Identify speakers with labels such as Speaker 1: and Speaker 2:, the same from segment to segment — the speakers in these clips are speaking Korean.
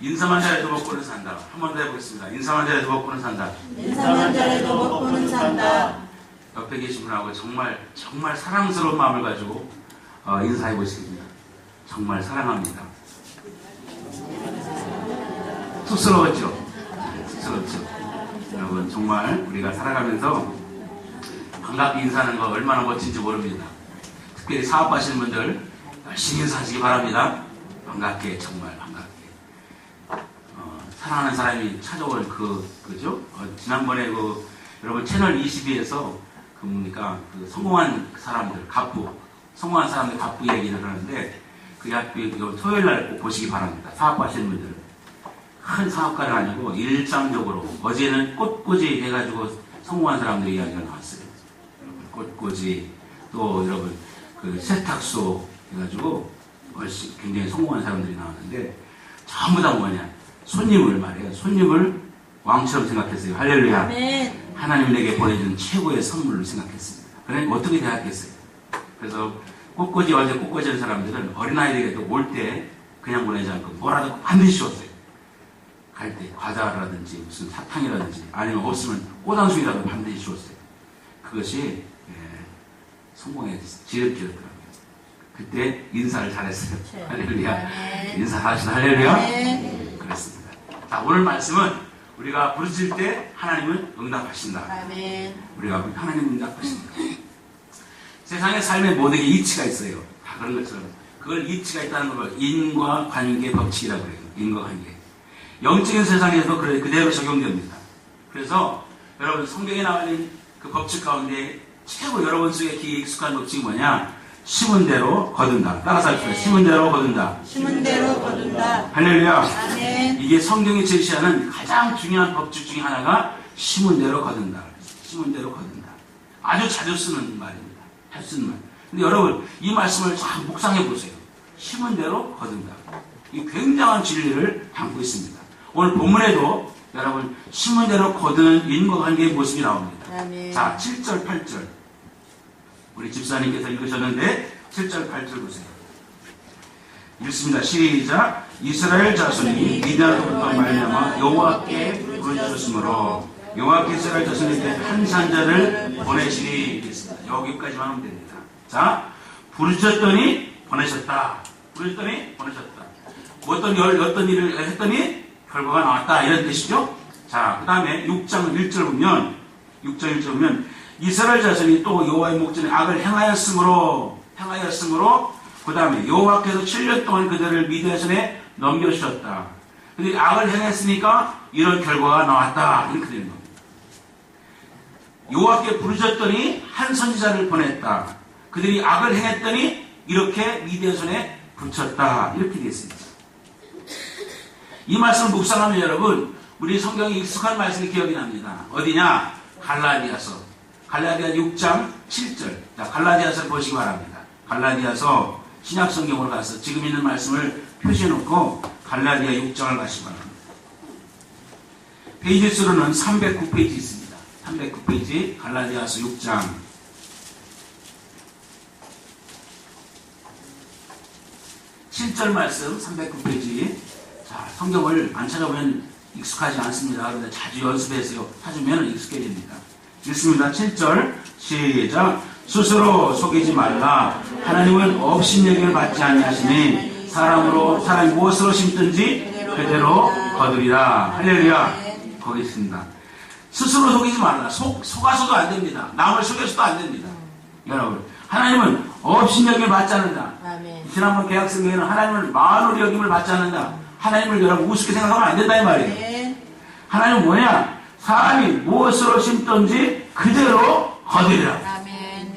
Speaker 1: 인사만 잘해도 먹고는 산다. 한 번 더 해보겠습니다. 인사만 잘해도 먹고는 산다.
Speaker 2: 인사만 잘해도 먹고는 산다.
Speaker 1: 옆에 계신 분하고 정말 사랑스러운 마음을 가지고 인사해 보시겠습니다. 정말 사랑합니다. 쑥스러웠죠? 쑥스럽죠? 여러분 정말 우리가 살아가면서 반갑게 인사하는 거 얼마나 멋진지 모릅니다. 특별히 사업하시는 분들 열심히 인사하시기 바랍니다. 반갑게, 정말 반갑게. 사랑하는 사람이 찾아올 그죠? 지난번에 여러분 채널 22에서 성공한 사람들, 성공한 사람들 갑부 얘기를 하는데 그 토요일 날 꼭 보시기 바랍니다. 사업하시는 분들. 큰 사업가는 아니고 일상적으로 어제는 꽃꽂이 해가지고 성공한 사람들 이야기가 나왔어요. 꽃꽂이 또 여러분 세탁소 해가지고 굉장히 성공한 사람들이 나왔는데 전부 다 뭐냐 손님을 왕처럼 생각했어요. 할렐루야.
Speaker 2: 아멘.
Speaker 1: 하나님 내게 보내준 최고의 선물로 생각했습니다. 그래 어떻게 대하겠어요? 그래서 꽃꽂이 완전 꽃꽂이 하는 사람들은 어린아이들에게도 올 때 그냥 보내지 않고 뭐라도 반드시 줬어요. 갈 때 과자라든지 무슨 사탕이라든지 아니면 없으면 꽃 한 송이라도 반드시 줬어요. 그것이 성공의 지름길이었더라고요. 그때 인사를 잘했어요. 할렐루야. 인사하신 할렐루야. 그렇습니다. 자, 오늘 말씀은 우리가 부르실 때 하나님은 응답하신다.
Speaker 2: 아멘.
Speaker 1: 우리가 하나님 응답하신다. 세상의 삶의 모든 게 이치가 있어요. 다 그런 것처럼 그걸 이치가 있다는 걸 인과관계 법칙이라고 그래요. 인과관계. 영적인 세상에서 그대로 적용됩니다. 그래서 여러분 성경에 나와 있는 그 법칙 가운데 최고 여러분 속에 귀에 익숙한 법칙이 뭐냐? 심은 대로 거둔다. 따라서 합시다. 심은 대로 거둔다.
Speaker 2: 심은 대로 거둔다.
Speaker 1: 할렐루야.
Speaker 2: 아멘.
Speaker 1: 이게 성경이 제시하는 가장 중요한 법칙 중에 하나가 심은 대로 거둔다. 심은 대로 거둔다. 아주 자주 쓰는 말입니다. 자주 쓰는 말. 근데 여러분 이 말씀을 잘 묵상해 보세요. 심은 대로 거둔다. 이 굉장한 진리를 담고 있습니다. 오늘 본문에도 여러분 심은 대로 거두는 인과관계의 모습이 나옵니다.
Speaker 2: 아멘.
Speaker 1: 자, 7절, 8절. 우리 집사님께서 읽으셨는데 7절, 8절 보세요. 읽습니다. 시작. 이스라엘 자손이 미디안으로부터 말미암아 여호와께 부르짖었으므로 여호와께서 이스라엘 자손에게 한 산자를 보내시리 했습니다. 여기까지만 하면 됩니다. 자, 부르짖었더니 보내셨다. 부르짖었더니 보내셨다. 어떤 일을 했더니 결과가 나왔다. 이런 뜻이죠. 자, 그 다음에 6장 1절 보면 이스라엘 자손이 또 여호와의 목전에 악을 행하였으므로 그 다음에 여호와께서 7년 동안 그들을 미디안 손에 넘겨주셨다. 근데 악을 행했으니까 이런 결과가 나왔다. 이렇게 되는 겁니다. 여호와께 부르짖었더니 한 선지자를 보냈다. 그들이 악을 행했더니 이렇게 미디안 손에 붙였다. 이렇게 되어 있습니다. 이 말씀을 묵상하면 여러분 우리 성경에 익숙한 말씀이 기억이 납니다. 어디냐? 갈라디아서 6장 7절. 자, 갈라디아서를 보시기 바랍니다. 갈라디아서 신약 성경으로 가서 지금 있는 말씀을 표시해 놓고 갈라디아 6장을 가시기 바랍니다. 페이지 수로는 309페이지 있습니다. 309페이지 갈라디아서 6장 7절 말씀 309페이지. 자, 성경을 안 찾아보면 익숙하지 않습니다. 그런데 자주 연습해서 찾으면 익숙해집니다. 읽습니다. 7절 시작. 스스로 속이지 말라. 하나님은 업신여김을 받지 아니하시니 사람이 무엇으로 심든지 그대로 거두리라. 할렐루야. 거기 있습니다. 스스로 속이지 말라. 속아서도 안 됩니다. 남을 속여서도 안 됩니다. 여러분 하나님은 업신여김을 받지 않는다.
Speaker 2: 아멘.
Speaker 1: 지난번 계약성에는 하나님을 만으로 여김을 받지 않는다. 하나님을 여러분 우습게 생각하면 안 된다 이 말이에요.
Speaker 2: 아멘.
Speaker 1: 하나님은 뭐냐? 사람이 무엇으로 심든지 그대로 거두리라.
Speaker 2: 아멘.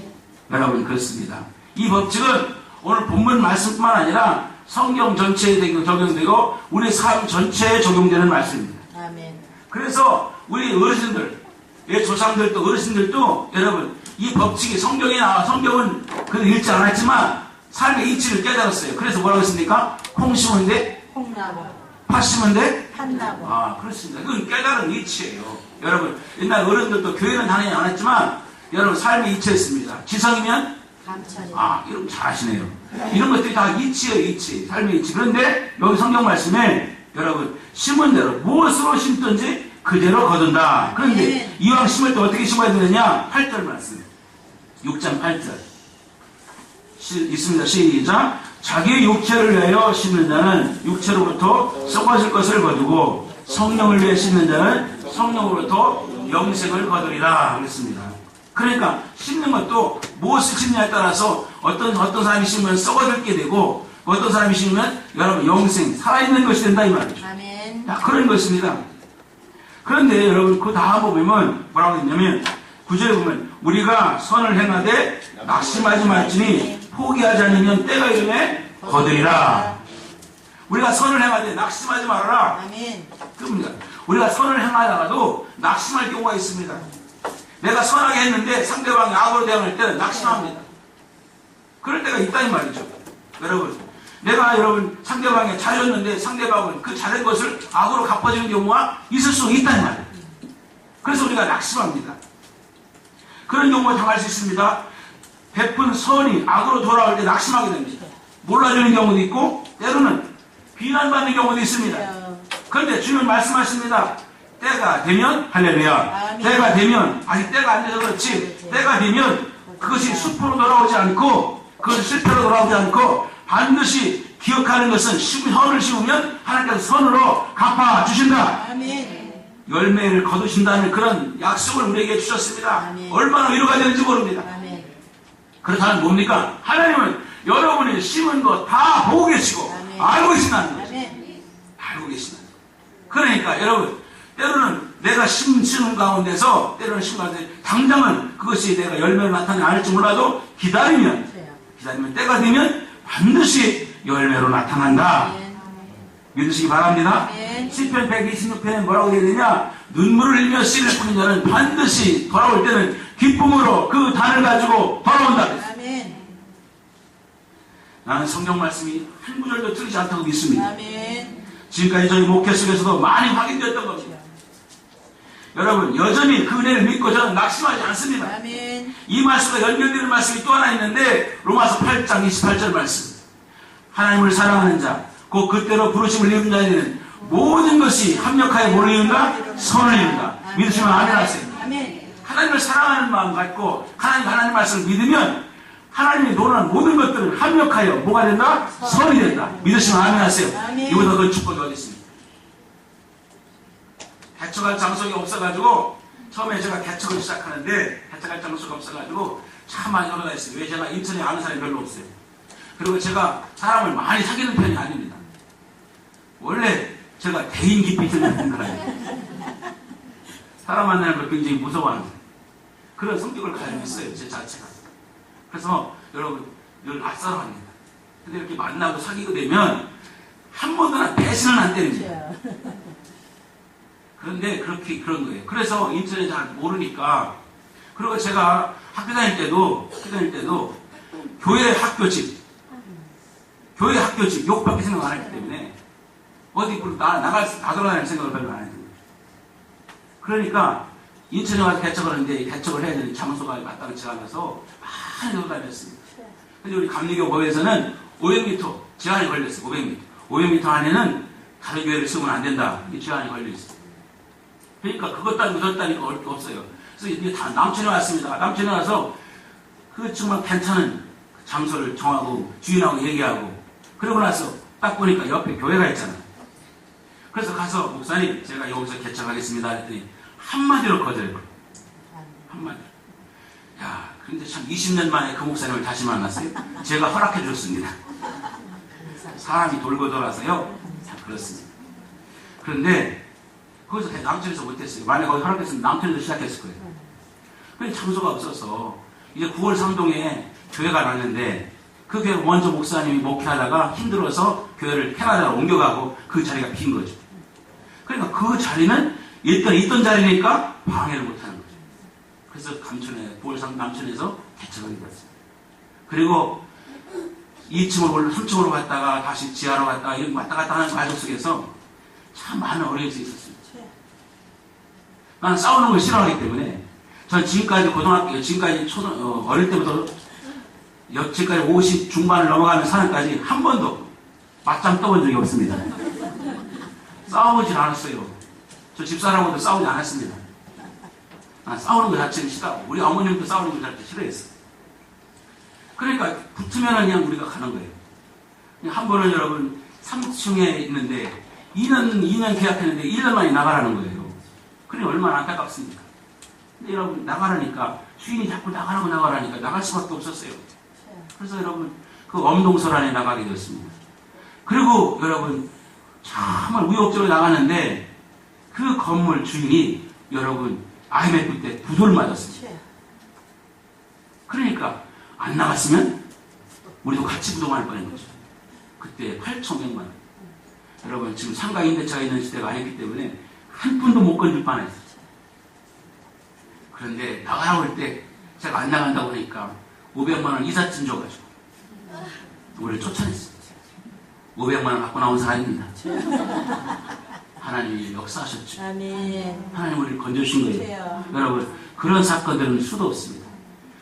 Speaker 1: 여러분 그렇습니다. 이 법칙은 오늘 본문 말씀뿐만 아니라 성경 전체에 적용되고 우리 삶 전체에 적용되는 말씀입니다.
Speaker 2: 아멘.
Speaker 1: 그래서 우리 어르신들, 조상들도 어르신들도 여러분 이 법칙이 성경에 나와 성경은 그걸 읽지 않았지만 삶의 이치를 깨달았어요. 그래서 뭐라고 했습니까? 콩 심은데
Speaker 2: 콩나무.
Speaker 1: 팥 심은데
Speaker 2: 한나무.
Speaker 1: 그렇습니다. 그건 깨달은 이치예요. 여러분 옛날 어른들도 교회는 다니지 않았지만 여러분 삶의 이치였습니다. 지성이면
Speaker 2: 감천이.
Speaker 1: 이런 잘하시네요. 이런 것들이 다 이치예요. 이치. 삶의 이치. 그런데 여기 성경 말씀에 여러분 심은 대로 무엇으로 심든지 그대로 거둔다. 그런데 이왕 심을 때 어떻게 심어야 되느냐? 8절 말씀 6장 8절 있습니다. 시작. 자기의 육체를 위하여 심는 자는 육체로부터 썩어질 것을 거두고 성령을 위해 심는 자는 성령으로부터 영생을 거두리라 그랬습니다. 그러니까 심는 것도 무엇을 심느냐에 따라서 어떤 사람이 심으면 썩어들게 되고 어떤 사람이 심으면 여러분 영생 살아있는 것이 된다 이 말이죠.
Speaker 2: 아멘.
Speaker 1: 그런 것입니다. 그런데 여러분 그 다음 보면 뭐라고 했냐면 9절에 보면 우리가 선을 행하되 낙심하지 말지니 포기하지 않으면 때가 이르매 거두리라. 우리가 선을 행하되 낙심하지 말아라.
Speaker 2: 아멘.
Speaker 1: 그럽니다. 우리가 선을 행하다가도 낙심할 경우가 있습니다. 내가 선하게 했는데 상대방이 악으로 대응할 때는 낙심합니다. 그럴 때가 있다는 말이죠. 여러분 상대방이 잘했는데 상대방은 그 잘한 것을 악으로 갚아주는 경우가 있을 수 있다는 말이에요. 그래서 우리가 낙심합니다. 그런 경우가 당할 수 있습니다. 베푼 선이 악으로 돌아올 때 낙심하게 됩니다. 몰라주는 경우도 있고 때로는 비난받는 경우도 있습니다. 그런데 주님 말씀하십니다. 때가 되면 할렐루야.
Speaker 2: 아멘.
Speaker 1: 때가 되면 아직 때가 안 돼서 그렇지 때가 되면 그것이 수포로 돌아오지 않고 그것이 실패로 돌아오지 않고 반드시 기억하는 것은 선을 심으면 하나님께서 선으로 갚아주신다.
Speaker 2: 아멘.
Speaker 1: 열매를 거두신다는 그런 약속을 우리에게 주셨습니다.
Speaker 2: 아멘.
Speaker 1: 얼마나 위로가 되는지 모릅니다.
Speaker 2: 아멘.
Speaker 1: 그렇다면 뭡니까? 하나님은 여러분이 심은 거 다 보고 계시고
Speaker 2: 아멘.
Speaker 1: 알고 계신다는 거죠.
Speaker 2: 아멘.
Speaker 1: 알고 계신다는 거죠. 그러니까 여러분 때로는 내가 심는 가운데서 때로는 심는 가운데 당장은 그것이 내가 열매를 나타내지 않을지 몰라도 기다리면 때가 되면 반드시 열매로 나타난다. 믿으시기 바랍니다. 시편 126편에 뭐라고 되어 있느냐? 눈물을 흘리며 씨를 뿌린 자는 반드시 돌아올 때는 기쁨으로 그 단을 가지고 돌아온다.
Speaker 2: 아멘.
Speaker 1: 나는 성경 말씀이 한 구절도 틀리지 않다고 믿습니다.
Speaker 2: 아멘.
Speaker 1: 지금까지 저희 목회 속에서도 많이 확인되었던 겁니다. 여러분 여전히 그 은혜를 믿고 저는 낙심하지 않습니다.
Speaker 2: 아멘.
Speaker 1: 이 말씀과 연결되는 말씀이 또 하나 있는데 로마서 8장 28절 말씀. 하나님을 사랑하는 자, 곧 그때로 부르심을 입은 자에게는 모든 것이 합력하여 뭘 이룬다? 선을 이룬다. 믿으시면 아멘 하세요.
Speaker 2: 아멘.
Speaker 1: 하나님을 사랑하는 마음 갖고 하나님 말씀을 믿으면 하나님이 논하는 모든 것들은 합력하여 뭐가 된다? 선이 된다. 믿으시면 아멘 하세요.
Speaker 2: 아멘.
Speaker 1: 이보다 더 축복이 어디 있습니까? 개척할 장소가 없어가지고 처음에 제가 개척을 시작하는데 개척할 장소가 없어가지고 참 많이 돌아다녔어요. 왜 제가 인천에 아는 사람이 별로 없어요. 그리고 제가 사람을 많이 사귀는 편이 아닙니다. 원래 제가 대인 깊이 있는 사람이에요. 사람 만나는 걸 굉장히 무서워하는 그런 성격을 가지고 있어요. 제 자체가. 그래서 여러분 늘 낯설어합니다. 근데 이렇게 만나고 사귀게 되면 한 번도 배신을 안 때립니다. 그런데 그런 거예요. 그래서 인터넷 잘 모르니까. 그리고 제가 학교 다닐 때도 교회 학교집 욕밖에 생각 안 했기 때문에 어디 나돌아다닐 생각을 별로 안 했어요. 그러니까 인천에 와서 개척을 하는데 개척을 해야 되는 장소가 마땅치 않아서 많이 돌아다녔습니다. 근데 우리 감리교법에서는 500m 제한이 걸렸어요. 500m 안에는 다른 교회를 쓰면 안 된다. 이 제한이 걸려 있어요. 그러니까 그것 따위고 저것 따위가 없어요. 그래서 이제 다 남천에 왔습니다. 남천에 와서 그 정말 괜찮은 장소를 정하고 주인하고 얘기하고 그러고 나서 딱 보니까 옆에 교회가 있잖아요. 그래서 가서 목사님 제가 여기서 개척하겠습니다 했더니 한마디로 거절했거든요. 한마디로. 야, 근데 참 20년 만에 그 목사님을 다시 만났어요. 제가 허락해 줬습니다. 사람이 돌고 돌아서요. 참 그렇습니다. 그런데 거기서 남천에서 못했어요. 만약에 거기 허락했으면 남천에서 시작했을 거예요. 근데 장소가 없어서 이제 9월 3동에 교회가 났는데 그 교회 먼저 목사님이 목회하다가 힘들어서 교회를 캐나다로 옮겨가고 그 자리가 빈 거죠. 그러니까 그 자리는 있던 자리니까 방해를 못하는 거죠. 그래서 9월 3 남천에서 개척하게 됐어요. 그리고 2층으로 올라 3층으로 갔다가 다시 지하로 갔다가 이렇게 왔다 갔다 하는 과정 속에서 참 많은 어려움이 있었습니다. 난 싸우는 걸 싫어하기 때문에 전 지금까지 어릴 때부터 지금까지 50 중반을 넘어가는 사람까지 한 번도 맞짱 떠본 적이 없습니다. 싸우질 않았어요. 저 집사람하고도 싸우지 않았습니다. 싸우는 것 자체는 싫다고. 우리 어머님도 싸우는 것 자체 싫어했어요. 그러니까 붙으면 그냥 우리가 가는 거예요. 한 번은 여러분 3층에 있는데 2년 계약했는데 1년 만에 나가라는 거예요. 그래 얼마나 안타깝습니까? 근데 여러분 나가라니까 주인이 자꾸 나가라니까 나갈 수밖에 없었어요. 그래서 여러분 그 엄동설 안에 나가게 되었습니다. 그리고 여러분 정말 우여곡절로 나가는데 그 건물 주인이 여러분 IMF 때 부도를 맞았습니다. 그러니까 안 나갔으면 우리도 같이 부도할 뻔한 거죠. 그때 8,500만 원. 여러분 지금 상가 임대차가 있는 시대가 아니기 때문에 한 푼도 못 건질 뻔했어요. 그런데 나가라고 할 때 제가 안 나간다고 하니까 500만 원 이삿짐 줘가지고 우리를 쫓아냈어요. 500만 원 갖고 나온 사람입니다. 하나님이 역사하셨죠.
Speaker 2: 아멘.
Speaker 1: 하나님 우리를 건져주신 거예요. 여러분 그런 사건들은 수도 없습니다.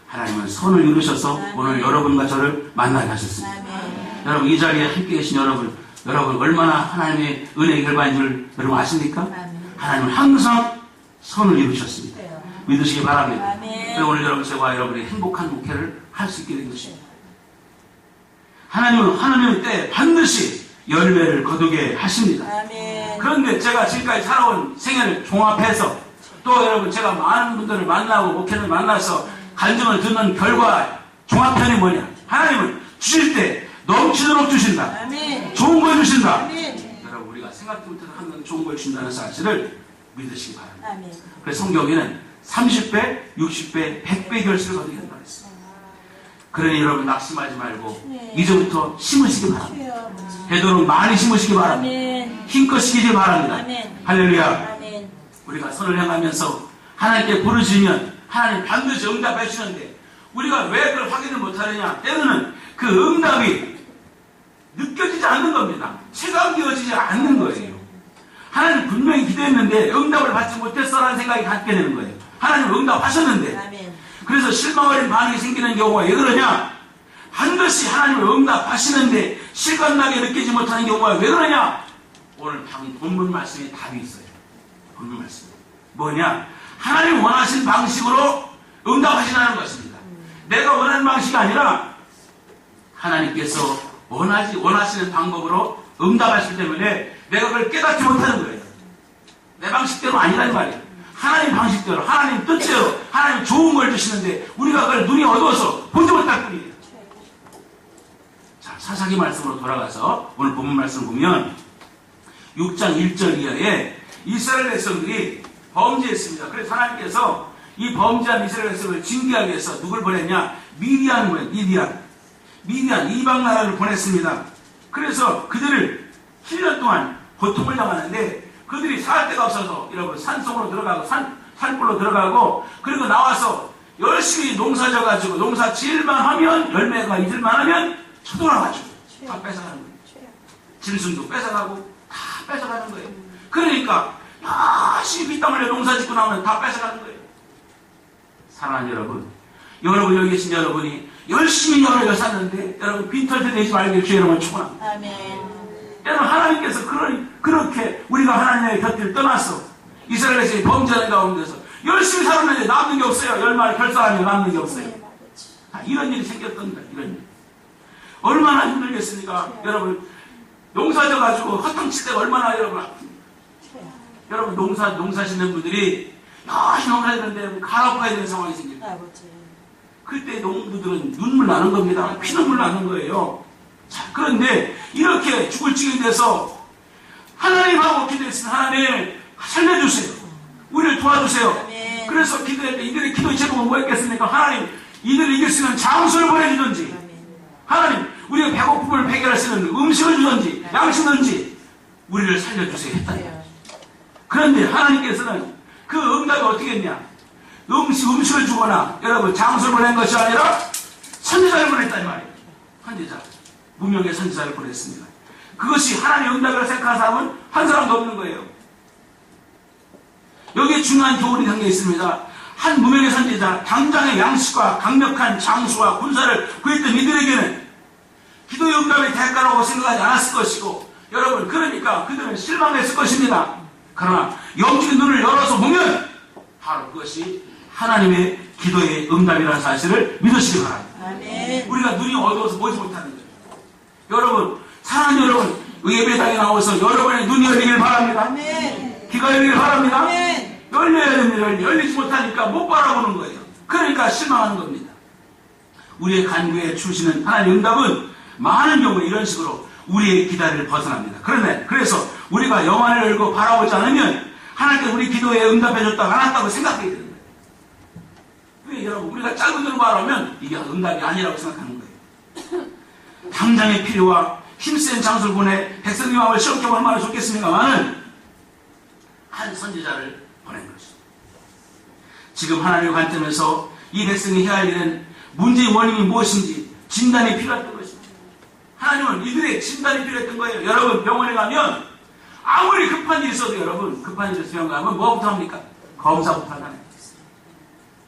Speaker 1: 하나님은 선을 이루셔서 오늘 여러분과 저를 만나게 하셨습니다.
Speaker 2: 아멘.
Speaker 1: 여러분 이 자리에 함께 계신 여러분 얼마나 하나님의 은혜의 결과인 줄 여러분 아십니까?
Speaker 2: 아멘.
Speaker 1: 하나님은 항상 선을 이루셨습니다. 믿으시기 바랍니다.
Speaker 2: 아멘.
Speaker 1: 그래서 오늘 여러분 저와 여러분이 행복한 목회를 할 수 있게 된 것입니다. 하나님은 하나님의 때에 반드시 열매를 거두게 하십니다.
Speaker 2: 아멘.
Speaker 1: 그런데 제가 지금까지 살아온 생애를 종합해서 또 여러분 제가 많은 분들을 만나고 목회를 만나서 간증을 듣는 결과 종합편이 뭐냐? 하나님은 주실 때 넘치도록 주신다.
Speaker 2: 아멘.
Speaker 1: 좋은 걸 주신다.
Speaker 2: 아멘.
Speaker 1: 여러분 우리가 생각도 못해서 하는 좋은 걸 준다는 사실을 믿으시기 바랍니다.
Speaker 2: 아멘.
Speaker 1: 그래서 성경에는 30배, 60배, 100배 결실을 거두게 된다고 했습니다. 그러니 여러분 낙심하지 말고
Speaker 2: 네.
Speaker 1: 이제부터 심으시기 바랍니다.
Speaker 2: 주여.
Speaker 1: 되도록 많이 심으시기 바랍니다.
Speaker 2: 아멘.
Speaker 1: 힘껏 시키기 바랍니다.
Speaker 2: 아멘.
Speaker 1: 할렐루야.
Speaker 2: 아멘.
Speaker 1: 우리가 선을 향하면서 하나님께 부르시면 하나님 반드시 응답해 주시는데 우리가 왜 그걸 확인을 못하느냐? 때로는 그 응답이 느껴지지 않는 겁니다. 체감되어지지 않는 거예요. 하나님 분명히 기도했는데 응답을 받지 못했어라는 생각이 갖게 되는 거예요. 하나님 응답하셨는데
Speaker 2: 아멘.
Speaker 1: 그래서 실망어린 반응이 생기는 경우가 왜 그러냐? 반드시 하나님을 응답하시는데 실감나게 느끼지 못하는 경우가 왜 그러냐? 오늘 본문 말씀에 답이 있어요. 본문 말씀. 뭐냐? 하나님 원하신 방식으로 응답하시라는 것입니다. 내가 원하는 방식이 아니라 하나님께서 원하시는 방법으로 응답하시기 때문에 내가 그걸 깨닫지 못하는 거예요. 내 방식대로 아니란 말이에요. 하나님 방식대로, 하나님 뜻대로, 하나님 좋은 걸 주시는데 우리가 그걸 눈이 어두워서 보지 못할 뿐이에요. 자, 사사기 말씀으로 돌아가서 오늘 본문 말씀을 보면 6장 1절 이하에 이스라엘 백성들이 범죄했습니다. 그래서 하나님께서 이 범죄한 이스라엘 백성을 징계하기 위해서 누굴 보냈냐? 미디안 이방 나라를 보냈습니다. 그래서 그들을 7년 동안 고통을 당하는데 그들이 살 데가 없어서 여러분 산속으로 들어가고 산불로 들어가고 그리고 나와서 열심히 농사 져가지고 농사 지을만 하면 열매가 잊을만 하면 쳐돌아가지고 다 뺏어가는 거예요. 짐승도 뺏어가고 다 뺏어가는 거예요. 그러니까 열심히 피땀 흘려 농사 짓고 나오면 다 뺏어가는 거예요. 사랑하는 여러분 여기 계신 여러분이 열심히 여러 샀는데 여러분 빈털때 내지 말길 주의 이름을 축원합니다.
Speaker 2: 아멘.
Speaker 1: 여러분 하나님께서 그렇게 우리가 하나님의 곁을 떠나서 이스라엘에서 범죄하는 가운데서 열심히 살았는데 남는 게 없어요. 열마를 결사하면 남는 게 없어요. 이런 일이 생겼던 거예요. 이런 일. 얼마나 힘들겠습니까? 여러분 농사 져가지고 허탕칠 때가 얼마나 여러분 아픕니까? 여러분 농사 짓는 분들이 열심히 농사 짓는데 갈아엎어야 되는 상황이 생깁니다. 그때 농부들은 눈물 나는 겁니다. 피눈물 나는 거예요. 자, 그런데 이렇게 죽을 지경이 돼서 하나님하고 기도했으면 하나님 살려주세요. 우리를 도와주세요.
Speaker 2: 아멘.
Speaker 1: 그래서 기도할 때 이들의 기도의 제목은 뭐였겠습니까? 하나님 이들을 이길 수 있는 장소를 보내주든지 하나님 우리가 배고픔을 해결할 수 있는 음식을 주든지 양식든지 우리를 살려주세요 했다. 그런데 하나님께서는 그 응답이 어떻게 했냐? 음식을 주거나 여러분 장소를 보낸 것이 아니라 선지자를 보냈단 말이에요. 선지자. 무명의 선지자를 보냈습니다. 그것이 하나님의 응답이라고 생각하는 사람은 한 사람도 없는 거예요. 여기에 중요한 교훈이 담겨 있습니다. 한 무명의 선지자, 당장의 양식과 강력한 장수와 군사를 구했던 이들에게는 기도의 응답의 대가라고 생각하지 않았을 것이고 여러분, 그러니까 그들은 실망했을 것입니다. 그러나 영적인 눈을 열어서 보면 바로 그것이 하나님의 기도의 응답이라는 사실을 믿으시기 바랍니다.
Speaker 2: 아멘.
Speaker 1: 우리가 눈이 어두워서 보지 못하는 거예요. 여러분, 사랑하는 여러분, 예배당에 나와서 여러분의 눈이 열리길 바랍니다.
Speaker 2: 아멘.
Speaker 1: 귀가 열리길 바랍니다.
Speaker 2: 아멘.
Speaker 1: 열려야 됩니다. 열리지 못하니까 못 바라보는 거예요. 그러니까 실망하는 겁니다. 우리의 간구에 주시는 하나님의 응답은 많은 경우에 이런 식으로 우리의 기다리를 벗어납니다. 그래서 우리가 영안을 열고 바라보지 않으면 하나님께서 우리 기도에 응답해줬다가 안 왔다고 생각하게 되는 거예요. 왜 여러분, 우리가 짧은 눈으로 바라보면 이게 응답이 아니라고 생각하는 거예요. 당장의 필요와 힘센 장소를 보내 백성의 마음을 시험해보면 얼마나 좋겠습니까만은 한 선지자를 보낸 것입니다. 지금 하나님의 관점에서 이 백성이 해야 할 일은 문제의 원인이 무엇인지 진단이 필요했던 것입니다. 하나님은 이들의 진단이 필요했던 거예요. 여러분, 병원에 가면 아무리 급한 일이 있어도 여러분, 급한 일이 있으면 가면 뭐부터 합니까? 검사부터 하잖아요.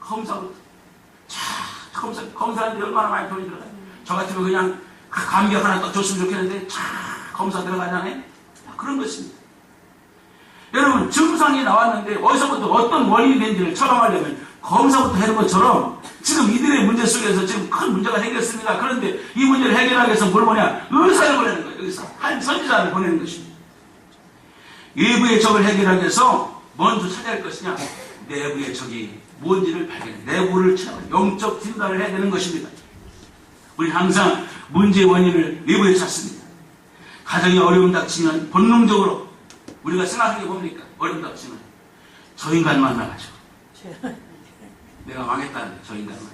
Speaker 1: 검사부터. 검사하는데 얼마나 많이 돈이 들어가요. 저 같으면 그냥 감기 하나 딱 줬으면 좋겠는데 검사 들어가잖아요. 그런 것입니다. 여러분, 증상이 나왔는데 어디서부터 어떤 원인이 된지를 처방하려면 검사부터 하는 것처럼 지금 이들의 문제 속에서 지금 큰 문제가 생겼습니다. 그런데 이 문제를 해결하기 위해서 뭘 뭐냐? 의사를 보내는 거예요. 여기서 한 선지자를 보내는 것입니다. 외부의 적을 해결하기 위해서 먼저 찾아야 할 것이냐? 내부의 적이 뭔지를 발견해 내부를 찾아 영적 진단을 해야 되는 것입니다. 우리 항상 문제의 원인을 내부에 찾습니다. 가정에 어려움 닥치면 본능적으로 우리가 생각하는 게 뭡니까? 어려움 닥치면 저 인간 만나가지고 내가 망했다는데 저 인간 만나.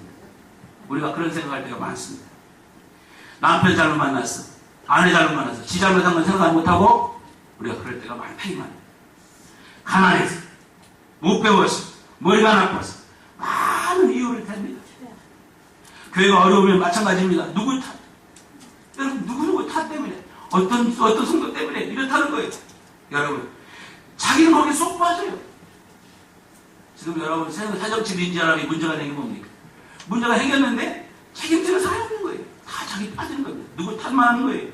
Speaker 1: 우리가 그런 생각할 때가 많습니다. 남편 잘못 만났어, 아내 잘못 만났어, 지 잘못한 건 생각 못하고 우리가 그럴 때가 많다니만. 가난해서, 못 배워서, 머리가 나빠서 많은 이유를 댑니다. 교회가 어려우면 마찬가지입니다. 누구 탓? 여러분, 누구 탓 때문에, 어떤 성도 때문에 이렇다는 거예요. 여러분, 자기는 거기에 쏙 빠져요. 지금 여러분, 사정치인지 사람이 문제가 생긴 뭡니까? 문제가 생겼는데 책임지는 사람이 없는 거예요. 다 자기 빠지는 겁니다. 누구 탓만 하는 거예요.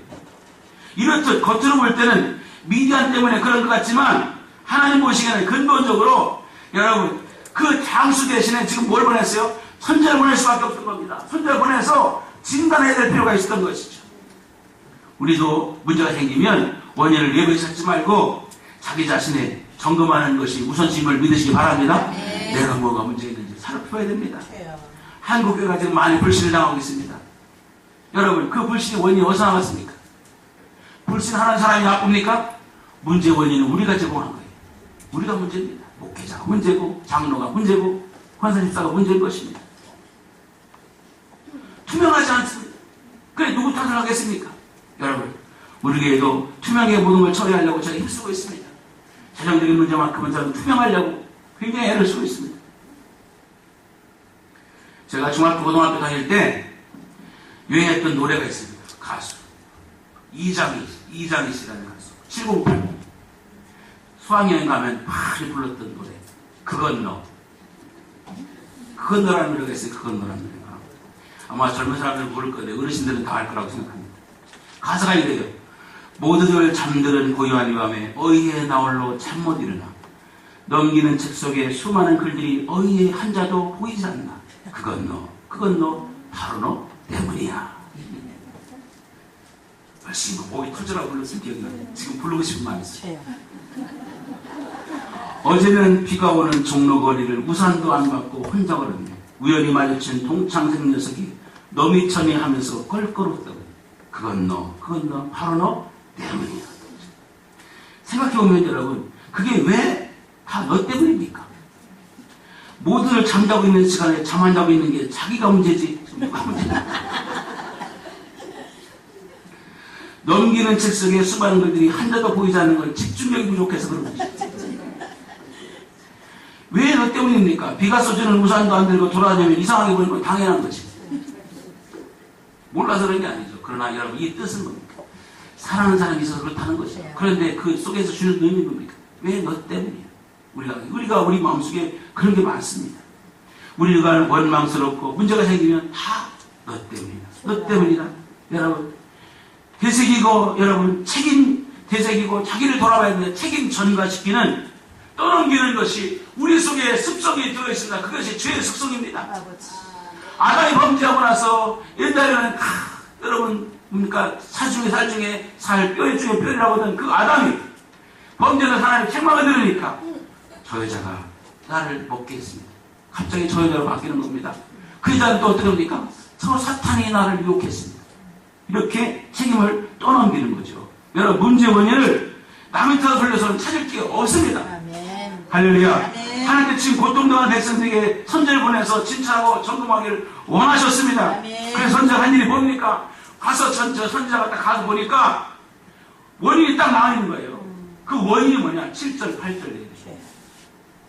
Speaker 1: 이렇듯 겉으로 볼 때는 미디안 때문에 그런 것 같지만 하나님 보시기에는 근본적으로 여러분, 그 장수 대신에 지금 뭘 보냈어요? 선지자를 보낼 수밖에 없던 겁니다. 선지자를 보내서 진단해야 될 필요가 있었던 것이죠. 우리도 문제가 생기면 원인을 외부에 찾지 말고 자기 자신의 점검하는 것이 우선심을 믿으시기 바랍니다.
Speaker 2: 네.
Speaker 1: 내가 뭐가 문제 있는지 살펴봐야 됩니다. 한국교회가 지금 많이 불신을 당하고 있습니다. 여러분, 그 불신의 원인이 어디서 나왔습니까? 불신하는 사람이 나쁩니까? 문제의 원인은 우리가 제공한 거예요. 우리가 문제입니다. 목회자가 문제고, 장로가 문제고, 권사집사가 문제인 것입니다. 투명하지 않습니다. 그래, 누구 탓을 하겠습니까? 여러분, 우리 교회도 투명하게 모든 걸 처리하려고 저희 힘쓰고 있습니다. 재정적인 문제만큼은 저는 투명하려고 굉장히 애를 쓰고 있습니다. 제가 중학교, 고등학교 다닐 때 유행했던 노래가 있습니다. 가수. 이장희 씨라는 가수. 708. 수학여행 가면 많이 불렀던 노래. 그건 너라는 노래가 있어요. 그건 너라는 노래가. 아마 젊은 사람들은 모를 건데 어르신들은 다 알 거라고 생각합니다. 가사가 이래요. 모두들 잠들은 고요한 이 밤에 어이에 나홀로 잠 못 일어나 넘기는 책 속에 수많은 글들이 어이에 한자도 보이지 않나. 그건 너, 바로 너 때문이야. 벌써 목이 터져라 불렀을 기억이 나요. 지금 부르고 싶은 마음이 있어요. 어제는 비가 오는 종로거리를 우산도 안 받고 혼자 걸었네. 우연히 마주친 동창생 녀석이 너미천이 하면서 껄껄 웃다고. 그건 너, 바로 너 때문이야. 생각해보면 여러분, 그게 왜 다 너 때문입니까? 모두들 잠자고 있는 시간에 잠 안 자고 있는 게 자기가 문제지 누가 문제냐. 넘기는 책 속에 수많은 글들이 한자도 보이지 않는 건 집중력이 부족해서 그런 거지. 왜 너 때문입니까? 비가 쏟으는 우산도 안 들고 돌아다니면 이상하게 보이는 건 당연한 거지. 몰라서 그런 게 아니죠. 그러나 여러분, 이 뜻은 뭡니까? 사랑하는 사람이 있어서 그렇다는 것이죠. 그런데 그 속에서 주는 의미는 뭡니까? 왜 너 때문이야? 우리가 우리 마음속에 그런 게 많습니다. 우리가 원망스럽고 문제가 생기면 다 너 때문이다. 너 때문이다. 여러분, 되새기고 여러분 책임 되새기고 자기를 돌아봐야 되는데 책임 전가시키는 떠넘기는 것이 우리 속에 습성이 들어있습니다. 그것이 죄의 습성입니다.
Speaker 2: 아버지.
Speaker 1: 아담이 범죄하고 나서 옛날에는 여러분 뭡니까 살중에 살 뼈 중에 뼈라고 하던 그 아담이 범죄는 하나님 책망을 들으니까 저 여자가 나를 먹게 했습니다. 갑자기 저 여자로 바뀌는 겁니다. 그 여자는 또 어떻게 합니까? 서로 사탄이 나를 유혹했습니다. 이렇게 책임을 떠넘기는 거죠. 여러분 문제의 원인을 남의 탓을 돌려서는 찾을 게 없습니다.
Speaker 2: 아멘.
Speaker 1: 할렐루야.
Speaker 2: 아멘.
Speaker 1: 하나님께 지금 고통당한 백성들에게 선제를 보내서 진찰하고 점검하기를 원하셨습니다.
Speaker 2: 아멘.
Speaker 1: 그래서 선제가 한 일이 뭡니까? 가서 선지자가 딱 가서 보니까 원인이 딱 나와 있는 거예요. 그 원인이 뭐냐? 7절, 8절.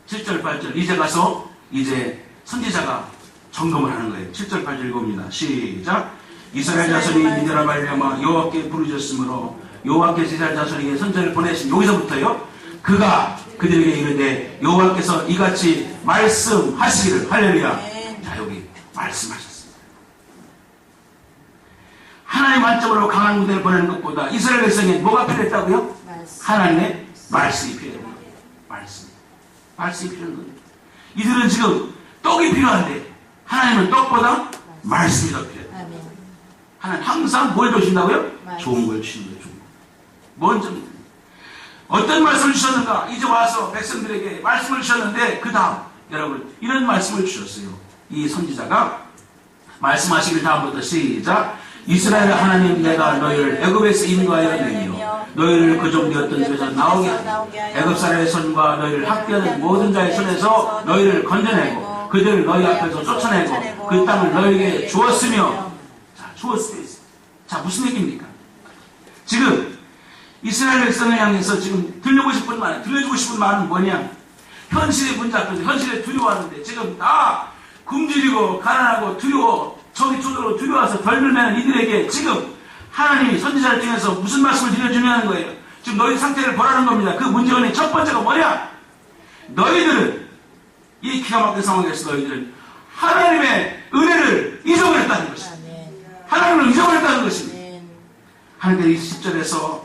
Speaker 1: 7절, 8절. 이제 가서 이제 선지자가 점검을 하는 거예요. 7절, 8절 읽어봅니다. 시작. 이스라엘 자손이 미디안을 말미암아 여호와께 부르짖었으므로 여호와께서 이스라엘 자손에게 선지자를 보내신 여기서부터요. 그가 그들에게 이르되 여호와께서 이같이 말씀하시기를 할렐루야. 자 여기 말씀하셨습니다. 하나님 관점으로 강한 무대를 보내는 것보다 이스라엘 백성에 뭐가 필요했다고요? 하나님의 말씀이 필요해요. 말씀이 필요한 겁니다. 이들은 지금 떡이 필요한데 하나님은 떡보다 말씀이 더 필요해요. 하나님 항상 뭘 주신다고요? 좋은 걸 주시는 거예요. 좋은 거. 먼저 어떤 말씀을 주셨는가? 이제 와서 백성들에게 말씀을 주셨는데 그 다음 여러분 이런 말씀을 주셨어요. 이 선지자가 말씀하시길 다음부터 시작. 이스라엘 하나님 내가 너희를 애굽에서 인도하여 내며 너희를 그 종되었던 집에서 나오게 하여 애굽 사람의 손과 너희를 학대하는 모든 자의 손에서 너희를 건져내고 그들을 너희 앞에서 쫓아내고 그 땅을 너희에게 주었으며 자 주었으며 자 무슨 얘기입니까? 지금 이스라엘 백성을 향해서 지금 들려주고 싶은 말은 뭐냐? 현실의 문제 앞에서 현실에 두려워하는데 지금 다 굶주리고 가난하고 두려워 저기 저쪽으로 두려워서 덜들매는 이들에게 지금 하나님이 선지자를 통해서 무슨 말씀을 들려주냐는 거예요. 지금 너희 상태를 보라는 겁니다. 그 문제원의 첫 번째가 뭐냐? 너희들은 이 기가 막힌 상황에서 너희들은 하나님의 은혜를 잊어버렸다는 것입니다. 하나님을 잊어버렸다는 것입니다. 하나님께서 10절에서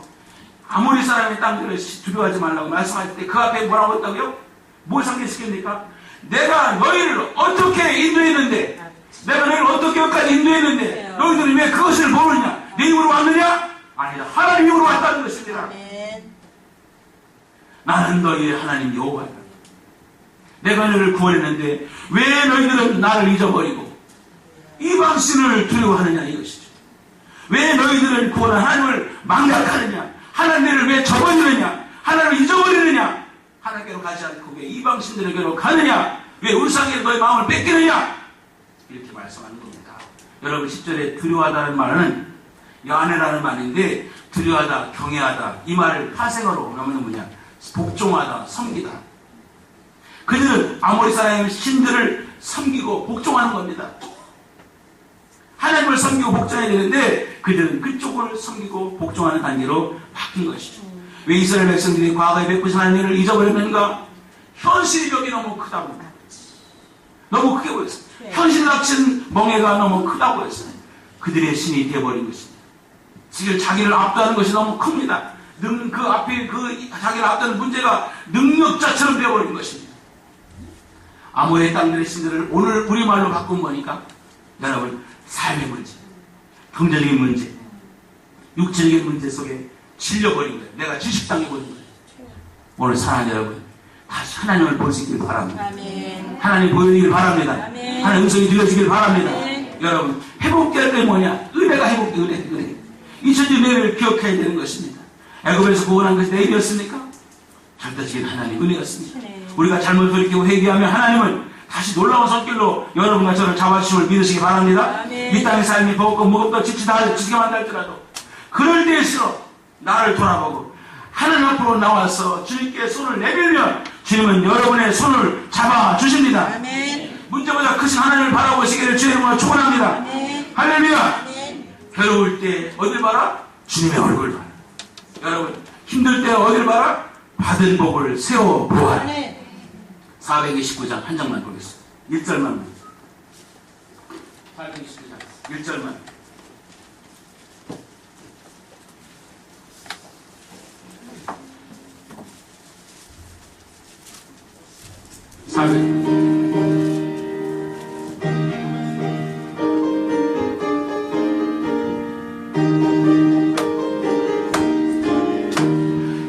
Speaker 1: 아모리 사람의 땅들을 두려워하지 말라고 말씀할 때 그 앞에 뭐라고 했다고요? 뭘 상기시킵니까? 내가 너희를 어떻게 인도했는데 내가 너희를 어떻게 여기까지 인도했는데 너희들이 왜 그것을 모르냐? 내 입으로 왔느냐? 아니다. 하나님 입으로 왔다는 것입니다. 나는 너희의 하나님 여호와다. 내가 너희를 구원했는데 왜 너희들은 나를 잊어버리고 이방신을 두려워하느냐 이것이죠. 왜 너희들은 구원한 하나님을 망각하느냐? 하나님을 왜 저버리느냐? 하나님을 잊어버리느냐? 하나님께로 가지 않고 왜 이방신들에게로 가느냐? 왜 울상에 너희 마음을 뺏기느냐? 이렇게 말씀하는 겁니다. 여러분 10절에 두려워하다는 말은 야안해라는 말인데 두려워하다, 경외하다 이 말을 파생어로 하면 뭐냐? 복종하다, 섬기다. 그들은 아모리 사람의 신들을 섬기고 복종하는 겁니다. 하나님을 섬기고 복종해야 되는데 그들은 그쪽을 섬기고 복종하는 단계로 바뀐 것이죠. 왜 이스라엘 백성들이 과거에 베푸신 하나님을 잊어버렸는가? 현실력이 너무 크다고 너무 크게 보였어요. 현실 닥친 멍해가 너무 크다고 했어요. 그들의 신이 되어버린 것입니다. 지금 자기를 압도하는 것이 너무 큽니다. 그 앞에 자기를 압도하는 문제가 능력자처럼 되어버린 것입니다. 아모의 땅들의 신들을 오늘 우리말로 바꾼 거니까 여러분 삶의 문제, 경제적인 문제, 육체적인 문제 속에 질려버린 거예요. 내가 질식당해버린 거예요. 오늘 사랑하는 여러분 다시 하나님을 볼 수 있길 바랍니다.
Speaker 2: 아멘.
Speaker 1: 하나님 보여주길 바랍니다.
Speaker 2: 아멘.
Speaker 1: 하나님 음성이 들려주길 바랍니다.
Speaker 2: 아멘.
Speaker 1: 여러분 회복될 게 뭐냐? 은혜가 회복돼 은혜. 잊혀진 은혜를 기억해야 되는 것입니다. 애굽에서 구원한 것이 내 일이었습니까? 절대적인 하나님 은혜였습니다. 우리가 잘못 돌이키고 회개하면 하나님은 다시 놀라운 손길로 여러분과 저를 잡아주심을 믿으시기 바랍니다.
Speaker 2: 아멘.
Speaker 1: 이 땅의 삶이 버겁고 무겁고 지치게만 할지라도 그럴 때일수록 나를 돌아보고 하나님 앞으로 나와서 주님께 손을 내밀면 주님은 여러분의 손을 잡아주십니다.
Speaker 2: 아멘.
Speaker 1: 문제보다 크신 하나님을 바라보시기를 주의 이름으로 축원합니다.
Speaker 2: 아멘.
Speaker 1: 할렐루야.
Speaker 2: 아멘.
Speaker 1: 괴로울 때 어딜 봐라? 주님의 얼굴 봐라. 여러분 힘들 때 어딜 봐라? 받은 복을 세워보아라. 429장 한 장만 보겠습니다. 1절만 429장 1절만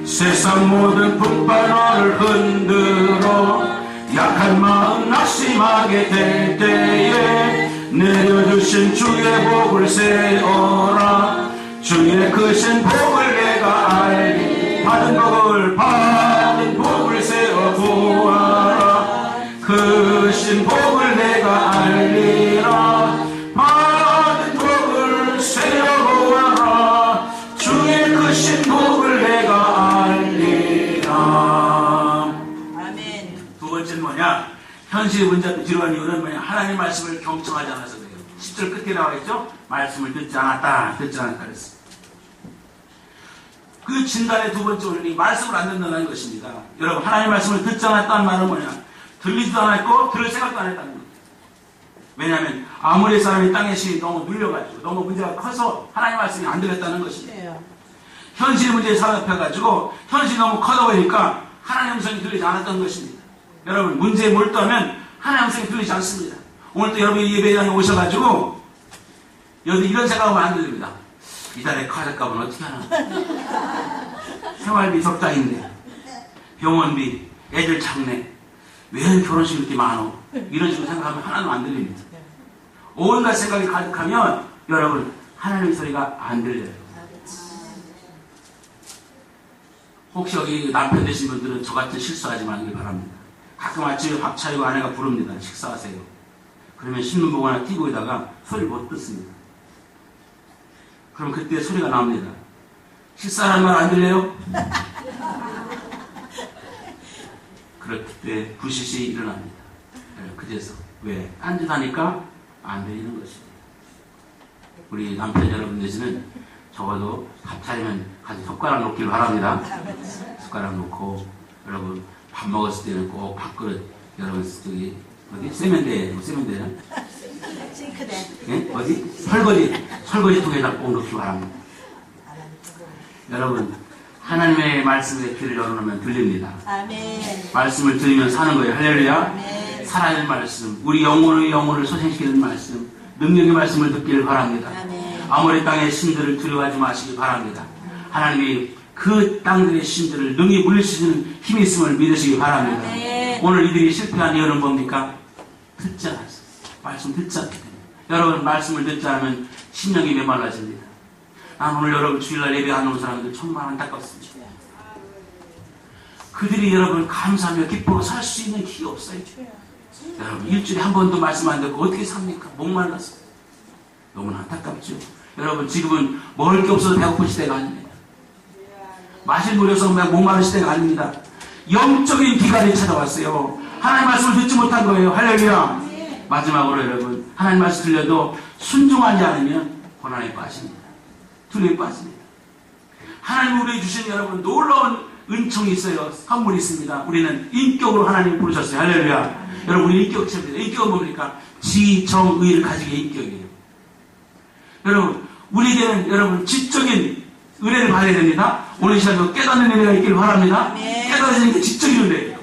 Speaker 1: 세상 모든 풍파를 흔들어 약한 마음 낙심하게 될 때에 내려주신 주의 복을 세어라. 주의 크신 복을 내가 알리. 받은 복을 세어 보아라. 크신 복을 내가 알리라. 받은 복을 세어 보아라. 주의 크신 복을 내가 알리라.
Speaker 2: 아멘.
Speaker 1: 두 번째는 뭐냐? 현실의 문제도 뒤로한 이유는 뭐냐? 하나님 말씀을 경청하지 않아서 그래요. 10절 끝에 나와 있죠? 말씀을 듣지 않았다 그랬어요. 그 진단의 두 번째 원인이 말씀을 안 듣는다는 것입니다. 여러분, 하나님 말씀을 듣지 않았다는 말은 뭐냐? 들리지도 않았고 들을 생각도 안 했다는 거예요. 왜냐하면 아무리 사람이 땅의 신이 너무 눌려가지고 너무 문제가 커서 하나님 말씀이 안 들렸다는 것입니다. 현실의 문제에 사로잡혀가지고 현실이 너무 커다 보니까 하나님 음성이 들리지 않았던 것입니다. 여러분, 문제에 몰두하면 하나님 음성이 들리지 않습니다. 오늘 또 여러분이 예배당에 오셔가지고 여기 이런 생각하면 안 들립니다. 이달에 카드값은 어떻게 하나? 생활비 적자인데, 병원비, 애들 장례, 왜 결혼식이 이렇게 많어? 이런 식으로 생각하면 하나도 안 들립니다. 온갖 생각이 가득하면 여러분, 하나님의 소리가 안 들려요. 혹시 여기 남편 되신 분들은 저같이 실수하지 말길 바랍니다. 가끔 아침에 밥 차리고 아내가 부릅니다. 식사하세요. 그러면 신문보거나 TV에다가 소리를 못 듣습니다. 그럼 그때 소리가 나옵니다. 식사하는 말 안 들려요? 그럴 때 부시시 일어납니다. 그래서 왜? 딴짓하니까 안 들리는 것입니다. 우리 남편 여러분 되시는 적어도 밥 차리면 같이 숟가락 놓길 바랍니다. 숟가락 놓고 여러분 밥 먹었을 때는 꼭 밥그릇 여러분 저기 어디 세면대는
Speaker 2: 싱크대.
Speaker 1: 예? 어디? 설거지통에다 꼭 넣기 바랍니다. 여러분, 하나님의 말씀에 귀를 열어놓으면 들립니다.
Speaker 2: 아멘.
Speaker 1: 말씀을 들으면 사는 거예요. 할렐루야.
Speaker 2: 아멘.
Speaker 1: 살아있는 말씀, 우리 영혼을 소생시키는 말씀, 능력의 말씀을 듣기를 바랍니다.
Speaker 2: 아멘.
Speaker 1: 아모레 땅의 신들을 두려워하지 마시기 바랍니다. 하나님이 그 땅들의 신들을 능히 물리치는 힘이 있음을 믿으시기 바랍니다.
Speaker 2: 아멘.
Speaker 1: 오늘 이들이 실패한 이유는 뭡니까? 듣지 않았어요. 말씀 듣지 않기 때문에. 여러분, 말씀을 듣지 않으면 심령이 메말라집니다. 난 오늘 여러분 주일날 예배 안 오는 사람들 정말 안타깝습니다. 그들이 여러분 감사하며 기뻐로 살 수 있는 길이 없어요. 여러분, 일주일에 한 번도 말씀 안 듣고 어떻게 삽니까? 목말라서. 너무나 안타깝죠. 여러분, 지금은 먹을 게 없어서 배고픈 시대가 아닙니다. 마실 물이 없어서 목마른 시대가 아닙니다. 영적인 기간이 찾아왔어요. 하나님 말씀을 듣지 못한 거예요. 할렐루야. 마지막으로 여러분, 하나님 말씀 들려도 순종하지 않으면 고난에 빠집니다. 두려움에 빠집니다. 하나님 우리에게 주신 여러분 놀라운 은총이 있어요. 선물이 있습니다. 우리는 인격으로 하나님 부르셨어요. 할렐루야. 여러분, 우리 인격체입니다. 인격은 뭡니까? 지정의를 가지게 인격이에요. 여러분, 우리에게는 여러분 지적인 은혜를 받아야 됩니다. 오늘 이 시간도 깨닫는 은혜가 있기를 바랍니다. 깨닫으니까 지적인 은혜예요.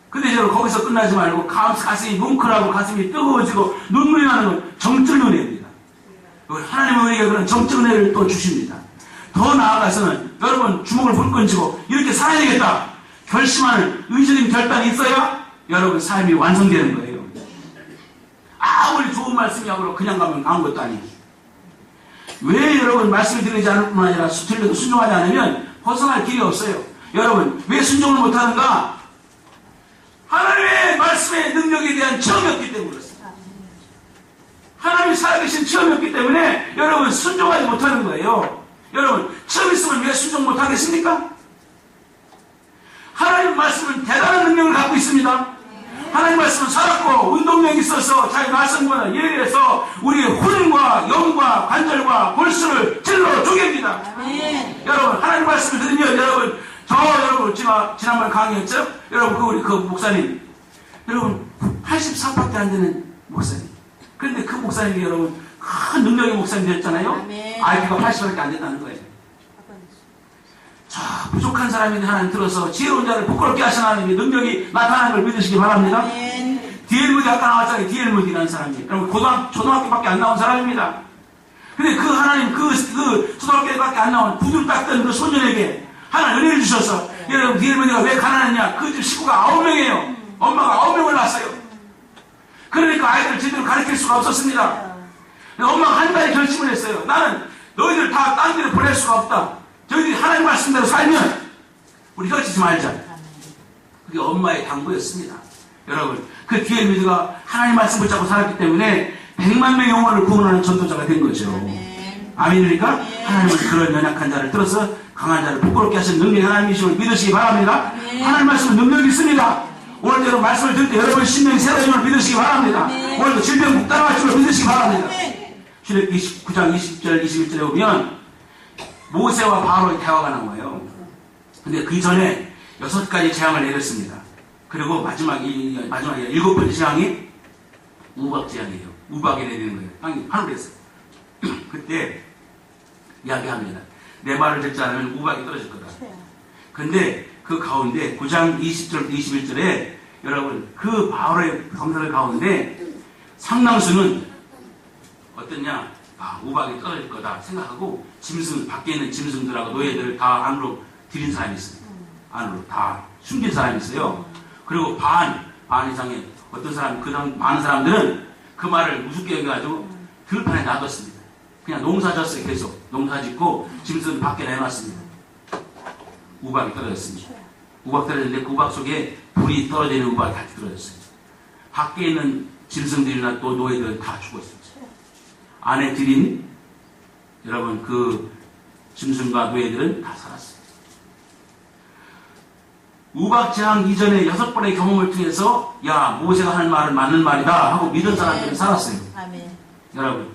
Speaker 1: 근데 여러분, 거기서 끝나지 말고 가슴이 뭉클하고 가슴이 뜨거워지고 눈물이 나는 건 정적 은혜입니다. 하나님은 우리에게 그런 정적 은혜를 또 주십니다. 더 나아가서는 여러분 주먹을 불끈 쥐고 이렇게 살아야 되겠다 결심하는 의지적인 결단이 있어야 여러분 삶이 완성되는 거예요. 아무리 좋은 말씀이야말로 그냥 가면 아무것도 아니에요. 왜 여러분 말씀을 들리지 않을 뿐만 아니라 들려도 순종하지 않으면 벗어날 길이 없어요. 여러분 왜 순종을 못하는가? 하나님의 말씀의 능력에 대한 체험이 없기 때문에 그렇습니다. 하나님이 살아계신 체험이 없기 때문에 여러분 순종하지 못하는 거예요. 여러분 체험 있으면 왜 순종 못하겠습니까? 하나님 말씀은 대단한 능력을 갖고 있습니다. 하나님 말씀은 살았고 운동력이 있어서 자기 말씀보다 예리해서 우리의 혼과 영과 관절과 골수를 찔러 쪼갭니다. 여러분 하나님 말씀을 들으면 여러분 여러분 지난번 강의했죠? 여러분 우리 그 목사님 여러분 84밖에 안 되는 목사님. 그런데 그 목사님이 여러분 큰 능력의 목사님 됐잖아요. IQ가 80밖에 안 됐다는 거예요. 저 부족한 사람인데 하나님 들어서 지혜로운 자를 부끄럽게 하시는 하나님의 능력이 나타나는 걸 믿으시기 바랍니다.
Speaker 2: 아멘.
Speaker 1: 디엘무디 아까 나왔잖아요. 디엘무디라는 사람이. 그럼 초등학교밖에 안 나온 사람입니다. 근데 그 하나님, 그 초등학교밖에 안 나온 구두를 닦던 그 소년에게 하나님 은혜를 주셔서, 여러분, 디엘무디가 왜 가난했냐? 그 집 식구가 9명이에요. 엄마가 9명을 낳았어요. 그러니까 아이들을 제대로 가르칠 수가 없었습니다. 엄마가 한 가지 결심을 했어요. 나는 너희들 다 딴 데로 보낼 수가 없다. 저희들이 하나님 말씀대로 살면 우리 헤어지지 말자. 그게 엄마의 당부였습니다. 여러분, 그 디엘무디가 하나님 말씀 붙잡고 살았기 때문에 100만 명의 영혼을 구원하는 전도자가 된 거죠. 아멘입니까? 하나님은 그런 연약한 자를 들어서 강한 자를 부끄럽게 하시는 능력이 하나님이심을 믿으시기 바랍니다. 하나님 말씀은 능력이 있습니다. 오늘도 여러분 말씀을 들을 때 여러분 신명이 새로움을 믿으시기 바랍니다. 오늘도 질병 국단화하심을 믿으시기 바랍니다. 출애굽기 19장 20절 21절에 보면 모세와 바로의 대화가 나와요. 근데 그 전에 6가지 재앙을 내렸습니다. 그리고 마지막에 7번째 재앙이 우박 재앙이에요. 우박이 내리는 거예요. 땅이 하늘에서. 그때 이야기합니다. 내 말을 듣지 않으면 우박이 떨어질 거다. 근데 그 가운데 9장 20절 21절에 여러분 그 바로의 성사들 가운데 상당수는 어떠냐? 우박이 떨어질 거다 생각하고 짐승 밖에 있는 짐승들하고 노예들을 다 안으로 들인 사람이 있어요. 안으로 다 숨긴 사람이 있어요. 그리고 반 이상의 어떤 사람, 많은 사람들은 그 말을 우습게 여겨가지고 들판에 놔뒀습니다. 그냥 농사 졌어요. 계속 농사 짓고 짐승 밖에 내놨습니다. 우박이 떨어졌습니다. 우박 떨어졌는데 그 우박 속에 불이 떨어지는 우박이 다 떨어졌어요. 밖에 있는 짐승들이나 또 노예들은 다 죽었습니다. 안에 들인 여러분 그 짐승과 노예들은 다 살았어요. 우박재앙 이전에 6번의 경험을 통해서 야 모세가 하는 말은 맞는 말이다 하고 믿은 사람들은 살았어요.
Speaker 2: 아멘.
Speaker 1: 여러분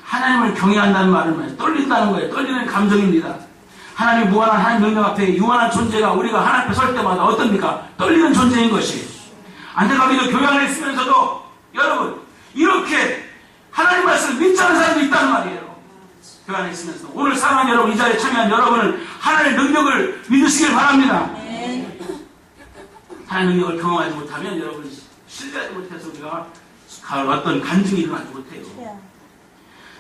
Speaker 1: 하나님을 경외한다는 말은 떨린다는 거예요. 떨리는 감정입니다. 하나님 무한한 하나님 능력 앞에 유한한 존재가 우리가 하나님 앞에 설 때마다 어떻습니까? 떨리는 존재인 것이. 안타깝게도 교회 안에 있으면서도 여러분 이렇게 하나님 말씀을 믿지 않는 사람도 있다는 말이에요. 교회 안에 있으면서 오늘 사랑하는 여러분 이 자리에 참여한 여러분은 하나님의 능력을 믿으시길 바랍니다. 하나님의 능력을 경험하지 못하면 여러분 신뢰하지 못해서 우리가 어떤 간증이 일어나지 못해요.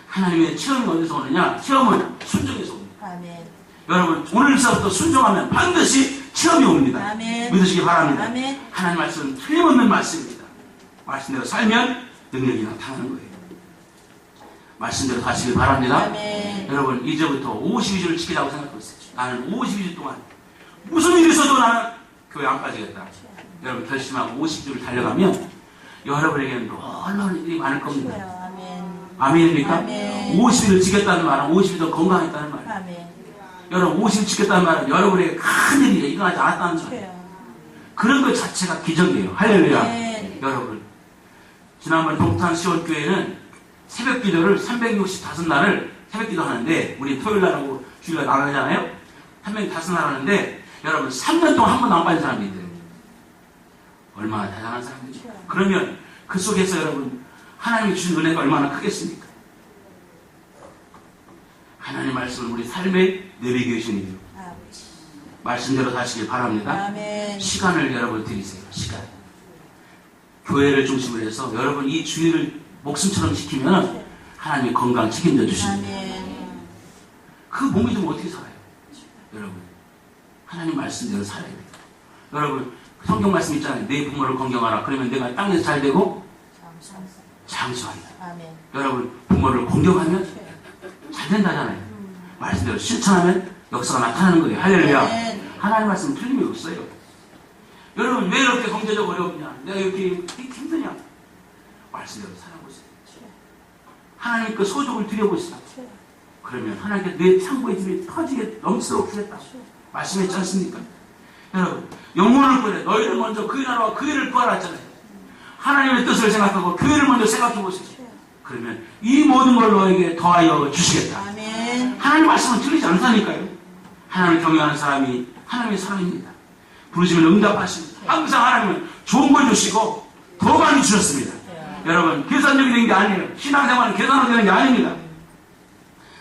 Speaker 1: 하나님의 체험이 어디서 오느냐? 체험은 순종에서 옵니다.
Speaker 2: 아멘.
Speaker 1: 여러분 오늘서부터 순종하면 반드시 체험이 옵니다.
Speaker 2: 아멘.
Speaker 1: 믿으시기 바랍니다.
Speaker 2: 아멘.
Speaker 1: 하나님 말씀은 틀림없는 말씀입니다. 말씀대로 살면 능력이 나타나는 거예요. 말씀대로 사시길 바랍니다.
Speaker 2: 아멘.
Speaker 1: 여러분 이제부터 52주를 지키자고 생각하고 있어요. 나는 52주 동안 무슨 일이 있어도 나는 교회 안 빠지겠다. 여러분 결심하고 50주를 달려가면 여러분에게는 놀라운 일이 많을 겁니다.
Speaker 2: 아멘.
Speaker 1: 아멘입니까?
Speaker 2: 아멘.
Speaker 1: 50일을 지켰다는 말은 50일 더 건강했다는 말이에요.
Speaker 2: 아멘.
Speaker 1: 여러분 50일 지켰다는 말은 여러분에게 큰 일이 일어나지 않았다는 말이에요. 그런 것 자체가 기적이에요. 할렐루야.
Speaker 2: 아멘.
Speaker 1: 여러분 지난번 동탄 시원교회는 새벽 기도를 365날을 새벽 기도 하는데 우리 토요일날하고 주일날 나가잖아요. 365날 하는데 여러분 3년 동안 한 번도 안 빠진 사람이 있대요. 얼마나 대단한 사람이죠. 그러면 그 속에서 여러분 하나님이 주신 은혜가 얼마나 크겠습니까? 하나님 말씀은 우리 삶의 내비게이션이에요. 말씀대로 사시길 바랍니다.
Speaker 2: 아멘.
Speaker 1: 시간을 여러분 드리세요. 시간. 교회를 중심으로 해서 여러분 이 주일을 목숨처럼 지키면 하나님이 건강 책임져 주십니다.
Speaker 2: 아멘.
Speaker 1: 그 몸이 좀 어떻게 살아요? 여러분 하나님 말씀대로 살아야 돼요. 여러분 성경 말씀 있잖아요. 내 부모를 공경하라. 그러면 내가 땅에서 잘 되고 장수한다.
Speaker 2: 아멘.
Speaker 1: 여러분 부모를 공경하면 잘 된다잖아요. 말씀대로 실천하면 역사가 나타나는 거예요. 할렐루야.
Speaker 2: 아멘.
Speaker 1: 하나님 말씀은 틀림이 없어요. 여러분 왜 이렇게 경제적 어렵냐? 내가 이렇게 힘드냐? 말씀대로 살아보세요. 하나님 그 소족을 드려보시다. 그러면 하나님께 내 창고의 집이 터지게 넘치도록 주겠다. 말씀했지 않습니까? 여러분 영혼을 구해 너희를 먼저 그의 나라와 그 일을 구하라 했잖아요. 하나님의 뜻을 생각하고 교회를 먼저 생각해 보세요. 그러면 이 모든 걸 너에게 더하여 주시겠다.
Speaker 2: 아멘.
Speaker 1: 하나님 말씀은 틀리지 않다니까요. 하나님을 경외하는 사람이 하나님의 사람입니다. 부르시면 응답하십니다. 항상 하나님은 좋은 걸 주시고 더 많이 주셨습니다. 여러분 계산적이 되는 게 아니에요. 신앙생활은 계산으로 되는 게 아닙니다.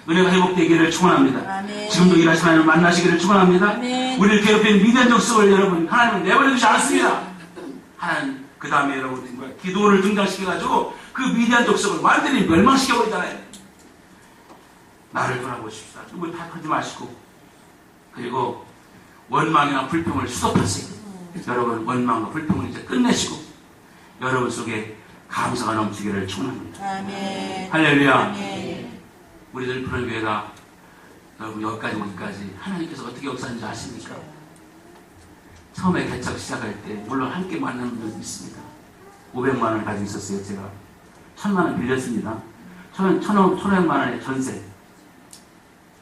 Speaker 1: 은혜가 회복되기를 축원합니다.
Speaker 2: 아멘.
Speaker 1: 지금도 일하시는 하나님을 만나시기를 축원합니다.
Speaker 2: 아멘.
Speaker 1: 우리를 괴롭히는 미디안적 썩을 여러분 하나님은 내버려두지 않았습니다. 하나님 그 다음에 여러분 기도를 등장시켜가지고 그 미디안적 썩을 완전히 멸망시켜버리잖아요. 나를 돌아보십시다. 누구 탓하지 마시고 그리고 원망이나 불평을 수도하세요. 여러분 원망과 불평을 이제 끝내시고 여러분 속에 감사가 넘치기를 축원합니다.
Speaker 2: 아멘.
Speaker 1: 할렐루야.
Speaker 2: 아멘.
Speaker 1: 우리들 푸른교회가 여러분 여기까지 오기까지 하나님께서 어떻게 역사하는지 아십니까? 처음에 개척 시작할 때 물론 함께 만나는 분들 있습니다. 500만 원을 가지고 있었어요. 제가 1000만 원 빌렸습니다. 1500만 원의 전세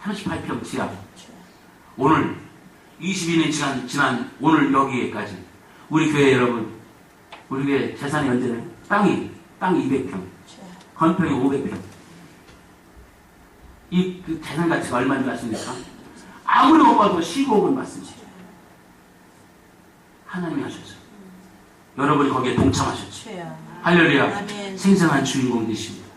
Speaker 1: 38평 지하. 오늘 22년 지난 오늘 여기에까지 우리 교회 여러분 우리 교회 재산이 언제는 땅이 200평 건평이 500평 이 재산 가치가 얼마인지 아십니까? 아무리 못 봐도 15억은 맞습니다. 하나님이 하셨죠. 여러분이 거기에 동참하셨죠.
Speaker 2: 주여.
Speaker 1: 할렐루야.
Speaker 2: 아멘.
Speaker 1: 생생한 주인공 되십니다.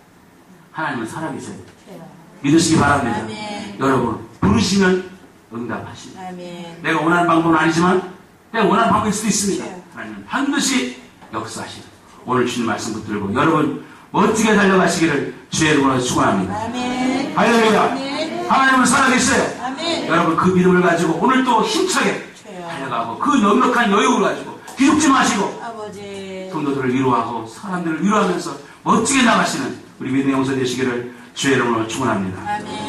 Speaker 1: 하나님은 살아계세요.
Speaker 2: 주여.
Speaker 1: 믿으시기 바랍니다.
Speaker 2: 아멘.
Speaker 1: 여러분 부르시면 응답하십니다.
Speaker 2: 아멘.
Speaker 1: 내가 원하는 방법은 아니지만 내가 원하는 방법일 수도 있습니다.
Speaker 2: 네.
Speaker 1: 하나님은 반드시 역사하시다. 오늘 주신 말씀 붙들고 여러분 멋지게 달려가시기를 주의 이름으로 축원합니다.
Speaker 2: 아멘.
Speaker 1: 할렐루야.
Speaker 2: 아멘.
Speaker 1: 하나님은 살아계세요.
Speaker 2: 아멘.
Speaker 1: 여러분 그 믿음을 가지고 오늘 또 힘차게
Speaker 2: 주여.
Speaker 1: 달려가고 그 넉넉한 여유를 가지고 기죽지 마시고
Speaker 2: 아버지.
Speaker 1: 성도들을 위로하고 사람들을 위로하면서 멋지게 나가시는 우리 믿음의 용사 되시기를 주의 이름으로 축원합니다.
Speaker 2: 아멘.